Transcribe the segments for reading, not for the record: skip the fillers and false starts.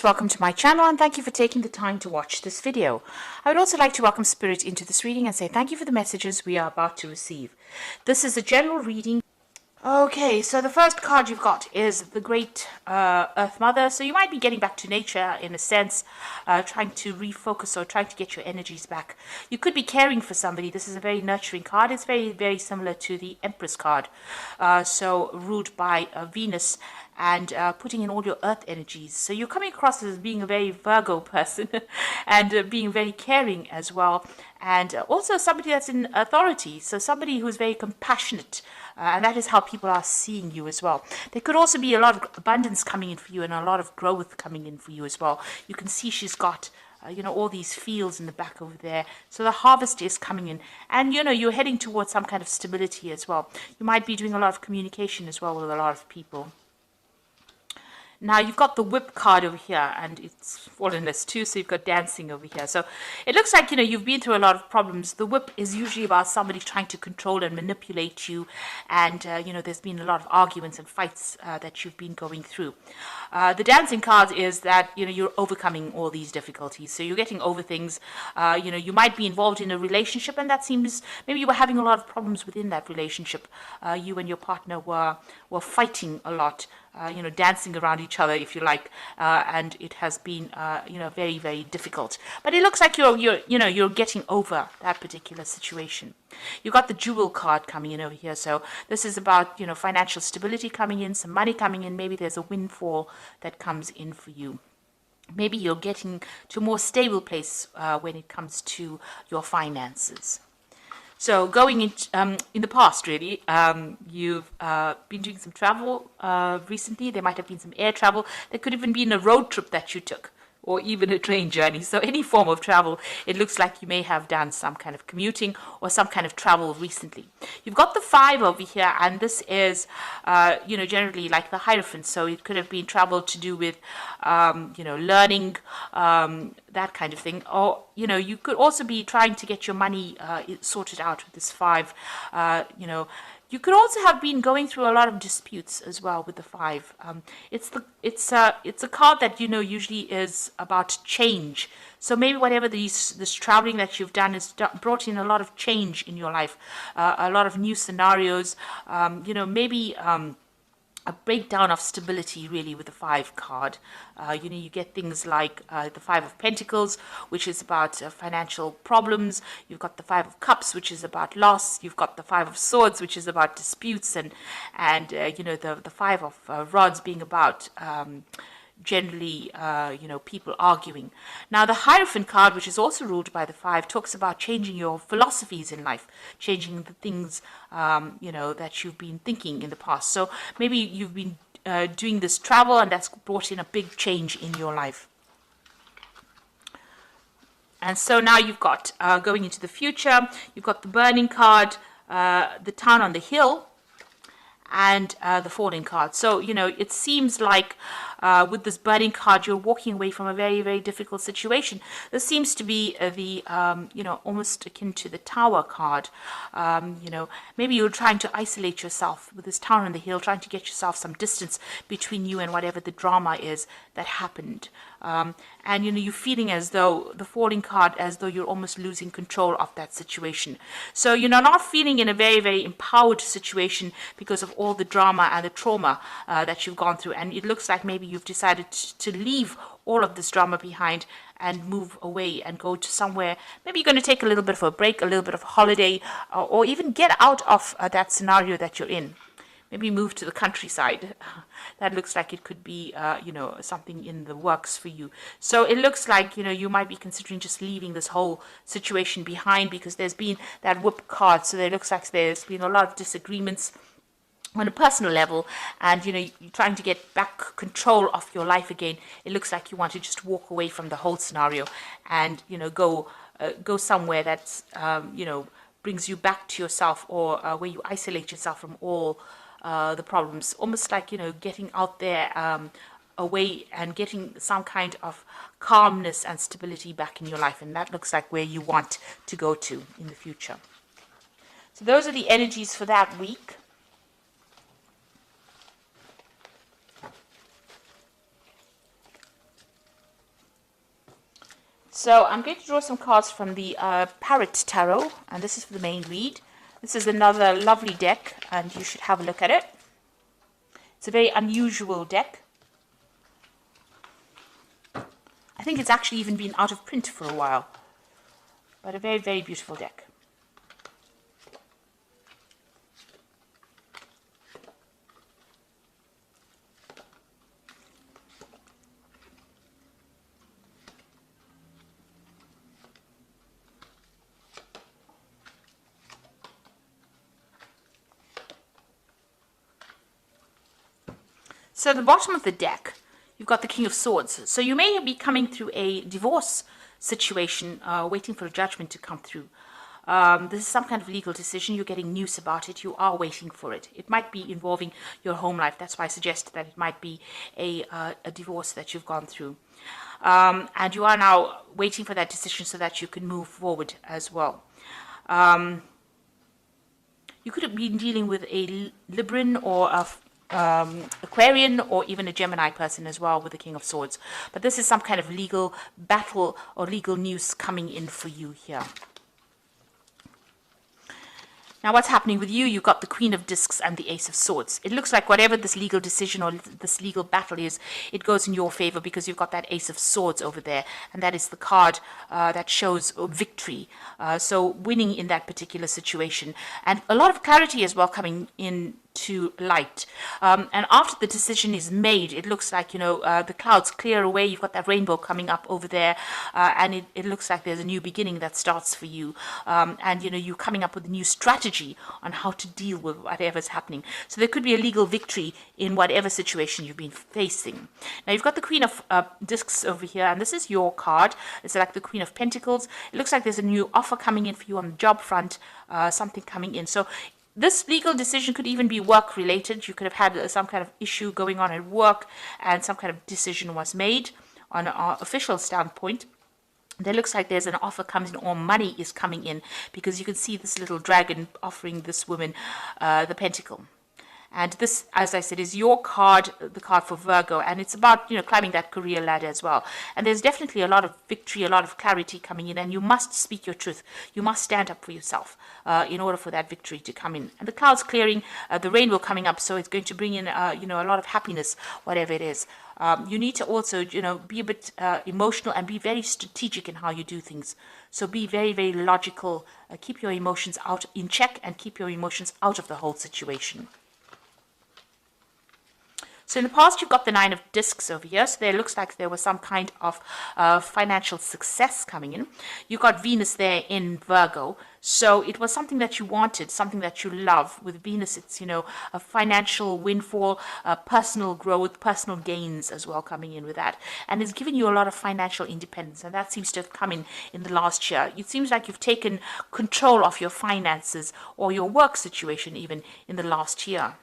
Welcome to my channel and thank you for taking the time to watch this video. I would also like to welcome Spirit into this reading and say thank you for the messages we are about to receive. This is a general reading. Okay, so the first card you've got is the Great Earth Mother. So you might be getting back to nature in a sense, trying to refocus or trying to get your energies back. You could be caring for somebody. This is a very nurturing card. It's very, very similar to the Empress card. So ruled by Venus and putting in all your earth energies. So you're coming across as being a very Virgo person and being very caring as well. And also somebody that's in authority. So somebody who's very compassionate. And that is how people are seeing you as well. There could also be a lot of abundance coming in for you and a lot of growth coming in for you as well. You can see she's got all these fields in the back over there. So the harvest is coming in. And, you're heading towards some kind of stability as well. You might be doing a lot of communication as well with a lot of people. Now you've got the whip card over here and it's fallen as two, so you've got dancing over here. So it looks like, you've been through a lot of problems. The whip is usually about somebody trying to control and manipulate you. And, there's been a lot of arguments and fights that you've been going through. The dancing card is that, you're overcoming all these difficulties. So you're getting over things. You might be involved in a relationship and that seems, maybe you were having a lot of problems within that relationship. You and your partner were fighting a lot. Dancing around each other, if you like, and it has been, very, very difficult. But it looks like you're getting over that particular situation. You've got the Jewel card coming in over here, so this is about, financial stability coming in, some money coming in. Maybe there's a windfall that comes in for you. Maybe you're getting to a more stable place when it comes to your finances. So going in the past, really, you've been doing some travel recently. There might have been some air travel. There could even been a road trip that you took, or even a train journey. So any form of travel, it looks like you may have done some kind of commuting or some kind of travel recently. You've got the 5 over here, and this is, generally like the Hierophant. So it could have been travel to do with, learning, that kind of thing. Or, you could also be trying to get your money sorted out with this 5. You could also have been going through a lot of disputes as well with the 5. It's a card that usually is about change. So maybe whatever this traveling that you've done has brought in a lot of change in your life, a lot of new scenarios. Maybe a breakdown of stability really with the 5 card. You get things like the 5 of Pentacles, which is about financial problems. You've got the 5 of Cups, which is about loss. You've got the 5 of Swords, which is about disputes, and the 5 of Rods being about generally, people arguing. Now, the Hierophant card, which is also ruled by the 5, talks about changing your philosophies in life, changing the things, that you've been thinking in the past. So maybe you've been doing this travel and that's brought in a big change in your life. And so now you've got, going into the future, you've got the Burning card, the Town on the Hill, and the Falling card. So, it seems like with this Burning card, you're walking away from a very, very difficult situation. This seems to be the, almost akin to the Tower card. Maybe you're trying to isolate yourself with this Town on the Hill, trying to get yourself some distance between you and whatever the drama is that happened. And you're feeling as though the Falling card, as though you're almost losing control of that situation. So you're not feeling in a very, very empowered situation because of all the drama and the trauma that you've gone through. And it looks like maybe you've decided to leave all of this drama behind and move away and go to somewhere. Maybe you're going to take a little bit of a break, a little bit of a holiday, or even get out of that scenario that you're in. Maybe move to the countryside. That looks like it could be, something in the works for you. So it looks like, you might be considering just leaving this whole situation behind because there's been that Whip card. So it looks like there's been a lot of disagreements on a personal level, and you're trying to get back control of your life again. It looks like you want to just walk away from the whole scenario and go somewhere that's brings you back to yourself, or where you isolate yourself from all the problems, almost like getting out there away and getting some kind of calmness and stability back in your life. And that looks like where you want to go to in the future. So those are the energies for that week. So I'm going to draw some cards from the Parrot Tarot, and this is for the main read. This is another lovely deck, and you should have a look at it. It's a very unusual deck. I think it's actually even been out of print for a while, but a very, very beautiful deck. So at the bottom of the deck, you've got the King of Swords. So you may be coming through a divorce situation, waiting for a judgment to come through. This is some kind of legal decision. You're getting news about it. You are waiting for it. It might be involving your home life. That's why I suggested that it might be a divorce that you've gone through. And you are now waiting for that decision so that you can move forward as well. You could have been dealing with a Libran or a Aquarian or even a Gemini person as well with the King of Swords. But this is some kind of legal battle or legal news coming in for you here. Now what's happening with you? You've got the Queen of Discs and the Ace of Swords. It looks like whatever this legal decision or this legal battle is, it goes in your favor because you've got that Ace of Swords over there. And that is the card that shows victory. So winning in that particular situation. And a lot of clarity as well coming in to light. And after the decision is made, it looks like, the clouds clear away. You've got that rainbow coming up over there. And it looks like there's a new beginning that starts for you. And, you're coming up with a new strategy on how to deal with whatever's happening. So there could be a legal victory in whatever situation you've been facing. Now, you've got the Queen of Discs over here, and this is your card. It's like the Queen of Pentacles. It looks like there's a new offer coming in for you on the job front, something coming in. So this legal decision could even be work related. You could have had some kind of issue going on at work and some kind of decision was made on an official standpoint. There looks like there's an offer comes in or money is coming in because you can see this little dragon offering this woman the pentacle. And this, as I said, is your card, the card for Virgo. And it's about, climbing that career ladder as well. And there's definitely a lot of victory, a lot of clarity coming in. And you must speak your truth. You must stand up for yourself in order for that victory to come in. And the clouds clearing, the rainbow coming up. So it's going to bring in, a lot of happiness, whatever it is. You need to also, be a bit emotional and be very strategic in how you do things. So be very, very logical. Keep your emotions out in check and keep your emotions out of the whole situation. So in the past, you've got the Nine of Discs over here. So there looks like there was some kind of financial success coming in. You've got Venus there in Virgo. So it was something that you wanted, something that you love. With Venus, it's, a financial windfall, personal growth, personal gains as well coming in with that. And it's given you a lot of financial independence. And that seems to have come in the last year. It seems like you've taken control of your finances or your work situation even in the last year.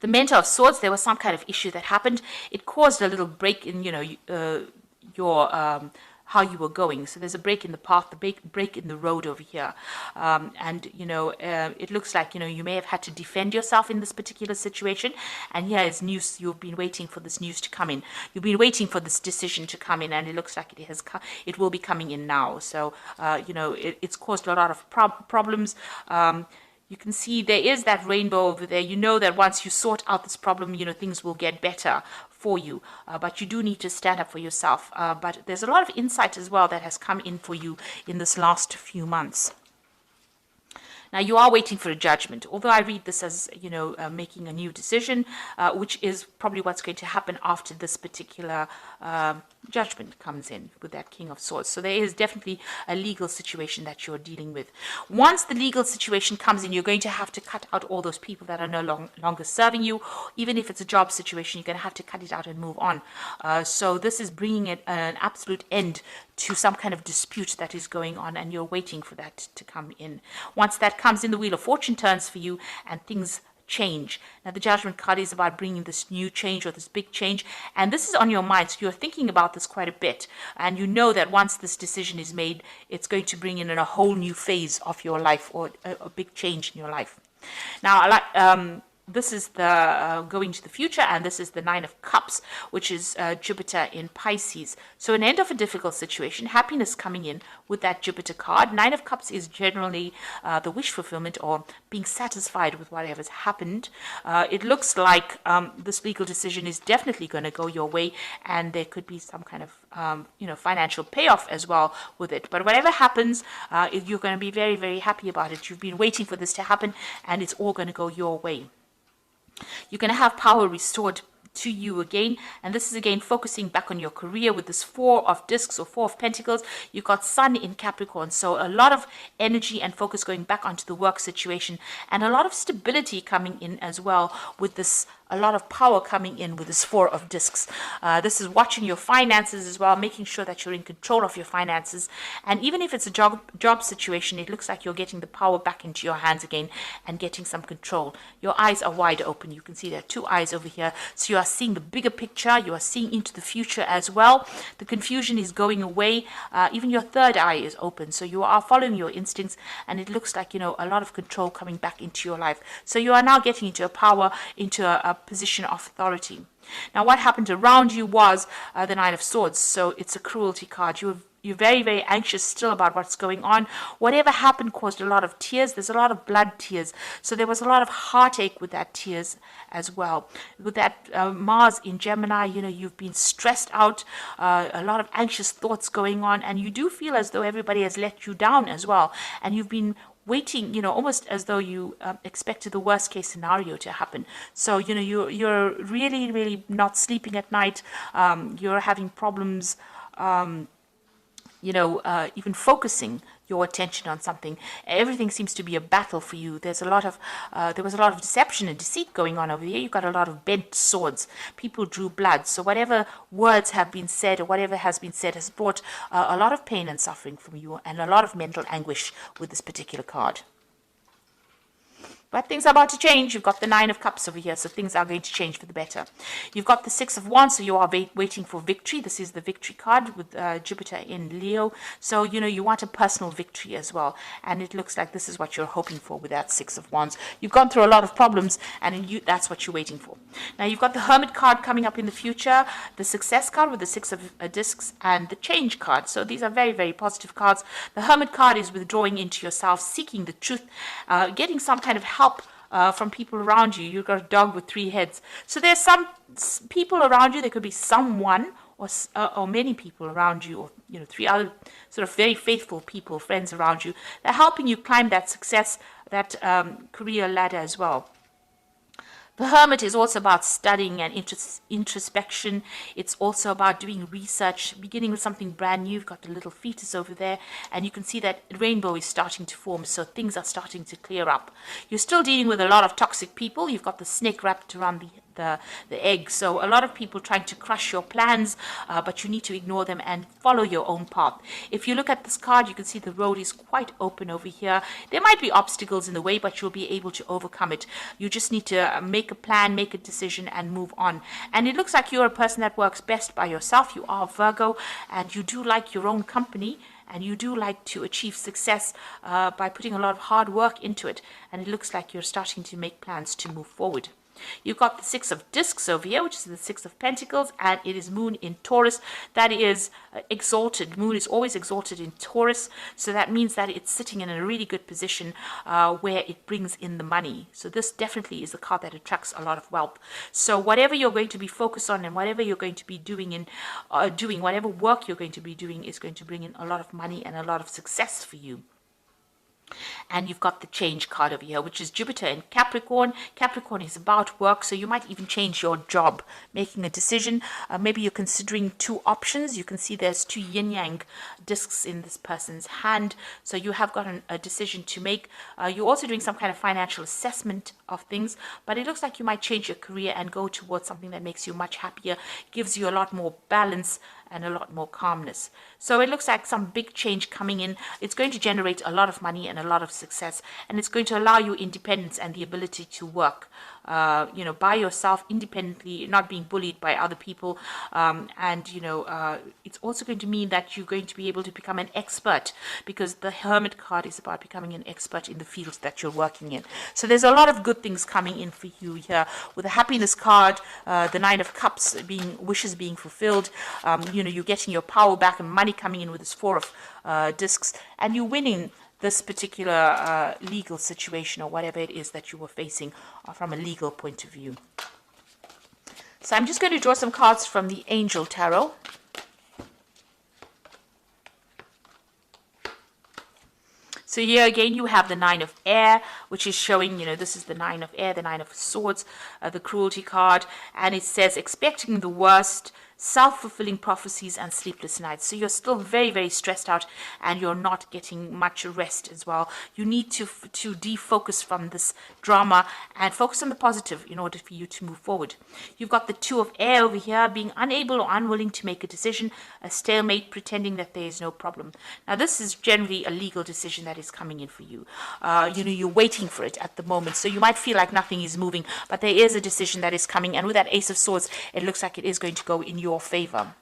The Mentor of Swords, there was some kind of issue that happened. It caused a little break in, your how you were going. So there's a break in the path, the break in the road over here. It looks like, you may have had to defend yourself in this particular situation. And here is news. You've been waiting for this news to come in. You've been waiting for this decision to come in, and it looks like it will be coming in now. So, it's caused a lot of problems. You can see there is that rainbow over there. You know that once you sort out this problem, things will get better for you. But you do need to stand up for yourself. But there's a lot of insight as well that has come in for you in this last few months. Now, you are waiting for a judgment, although I read this as, making a new decision, which is probably what's going to happen after this particular judgment comes in with that King of Swords. So there is definitely a legal situation that you're dealing with. Once the legal situation comes in, you're going to have to cut out all those people that are no longer serving you. Even if it's a job situation, you're going to have to cut it out and move on. So this is bringing an absolute end to some kind of dispute that is going on, and you're waiting for that to come in. Once that comes in, the Wheel of Fortune turns for you and things change. Now, the Judgment card is about bringing this new change or this big change, and this is on your mind, so you're thinking about this quite a bit, and you know that once this decision is made, it's going to bring in a whole new phase of your life or a big change in your life. Now, this is the going to the future, and this is the Nine of Cups, which is Jupiter in Pisces. So an end of a difficult situation, happiness coming in with that Jupiter card. Nine of Cups is generally the wish fulfillment, or being satisfied with whatever's happened. It looks like this legal decision is definitely going to go your way, and there could be some kind of financial payoff as well with it. But whatever happens, you're going to be very, very happy about it. You've been waiting for this to happen, and it's all going to go your way. You're going to have power restored to you again, and this is again focusing back on your career with this Four of Discs or Four of Pentacles. You've got Sun in Capricorn, so a lot of energy and focus going back onto the work situation, and a lot of stability coming in as well with this. A lot of power coming in with this Four of Discs. This is watching your finances as well, making sure that you're in control of your finances. And even if it's a job situation, it looks like you're getting the power back into your hands again and getting some control. Your eyes are wide open. You can see there are two eyes over here. So you are seeing the bigger picture. You are seeing into the future as well. The confusion is going away. Even your third eye is open. So you are following your instincts, and it looks like, a lot of control coming back into your life. So you are now getting into a power, into a position of authority. Now, what happened around you was the Nine of Swords. So it's a cruelty card. You're very, very anxious still about what's going on. Whatever happened caused a lot of tears. There's a lot of blood tears. So there was a lot of heartache with that tears as well. With that Mars in Gemini, you've been stressed out, a lot of anxious thoughts going on, and you do feel as though everybody has let you down as well. And you've been waiting, almost as though you expected the worst case scenario to happen. So, you're really, really not sleeping at night. You're having problems, even focusing your attention on something. Everything seems to be a battle for you. There was a lot of deception and deceit going on over here. You've got a lot of bent swords. People drew blood. So whatever words have been said, or whatever has been said, has brought a lot of pain and suffering from you, and a lot of mental anguish with this particular card. But things are about to change. You've got the Nine of Cups over here, so things are going to change for the better. You've got the Six of Wands, so you are waiting for victory. This is the victory card with Jupiter in Leo. So, you want a personal victory as well. And it looks like this is what you're hoping for with that Six of Wands. You've gone through a lot of problems, and that's what you're waiting for. Now, you've got the Hermit card coming up in the future, the Success card with the Six of Discs, and the Change card. So these are very, very positive cards. The Hermit card is withdrawing into yourself, seeking the truth, getting some kind of help from people around you. You've got a dog with three heads. So there's some people around you. There could be someone or many people around you, or three other sort of very faithful people, friends around you. They're helping you climb that success, that career ladder as well. The Hermit is also about studying and introspection. It's also about doing research, beginning with something brand new. You've got the little fetus over there, and you can see that rainbow is starting to form, so things are starting to clear up. You're still dealing with a lot of toxic people. You've got the snake wrapped around the egg, so a lot of people trying to crush your plans, but you need to ignore them and follow your own path. If you look at this card, you can see the road is quite open over here. There might be obstacles in the way, but you'll be able to overcome it. You just need to make a plan, make a decision, and move on. And it looks like you're a person that works best by yourself. You are Virgo, and you do like your own company, and you do like to achieve success by putting a lot of hard work into it. And it looks like you're starting to make plans to move forward. You've got the Six of Discs over here, which is the Six of Pentacles, and it is Moon in Taurus. That is exalted. Moon is always exalted in Taurus, so that means that it's sitting in a really good position where it brings in the money. So this definitely is a card that attracts a lot of wealth. So whatever you're going to be focused on, and whatever you're going to be doing whatever work you're going to be doing, is going to bring in a lot of money and a lot of success for you. And you've got the Change card over here, which is Jupiter in Capricorn. Capricorn is about work, so you might even change your job, making a decision. Maybe you're considering two options. You can see there's two yin-yang discs in this person's hand, so you have got a decision to make. You're also doing some kind of financial assessment of things, but it looks like you might change your career and go towards something that makes you much happier, gives you a lot more balance and a lot more calmness. So it looks like some big change coming in. It's going to generate a lot of money and a lot of success, and it's going to allow you independence and the ability to work by yourself, independently, not being bullied by other people. And it's also going to mean that you're going to be able to become an expert, because the Hermit card is about becoming an expert in the fields that you're working in. So there's a lot of good things coming in for you here with the happiness card, the Nine of Cups, wishes being fulfilled. You're getting your power back and money coming in with this Four of Discs, and you're winning this particular legal situation or whatever it is that you were facing from a legal point of view. So I'm just going to draw some cards from the Angel Tarot. So here again, you have the Nine of Air, which is showing, this is the Nine of Air, the Nine of Swords, the Cruelty card. And it says, expecting the worst, self-fulfilling prophecies and sleepless nights. So you're still very, very stressed out, and you're not getting much rest as well. You need to defocus from this drama and focus on the positive in order for you to move forward. You've got the Two of Air over here, being unable or unwilling to make a decision, a stalemate, pretending that there is no problem. Now this is generally a legal decision that is coming in for you. You're waiting for it at the moment, so you might feel like nothing is moving, but there is a decision that is coming, and with that Ace of Swords, it looks like it is going to go in your favor.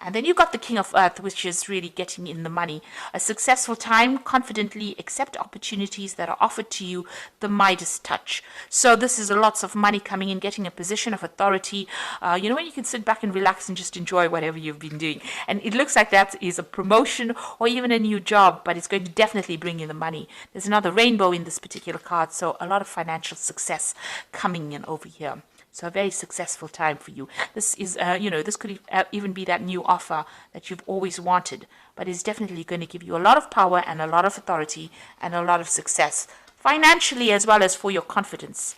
And then you've got the King of Earth, which is really getting in the money. A successful time, confidently accept opportunities that are offered to you, the Midas touch. So this is lots of money coming in, getting a position of authority, when you can sit back and relax and just enjoy whatever you've been doing. And it looks like that is a promotion or even a new job, but it's going to definitely bring you the money. There's another rainbow in this particular card, so a lot of financial success coming in over here. So a very successful time for you. This is, this could even be that new offer that you've always wanted, but it's definitely going to give you a lot of power and a lot of authority and a lot of success, financially as well as for your confidence.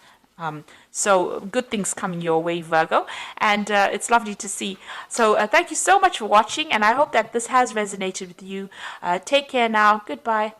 So good things coming your way, Virgo, and it's lovely to see. So thank you so much for watching, and I hope that this has resonated with you. Take care now. Goodbye.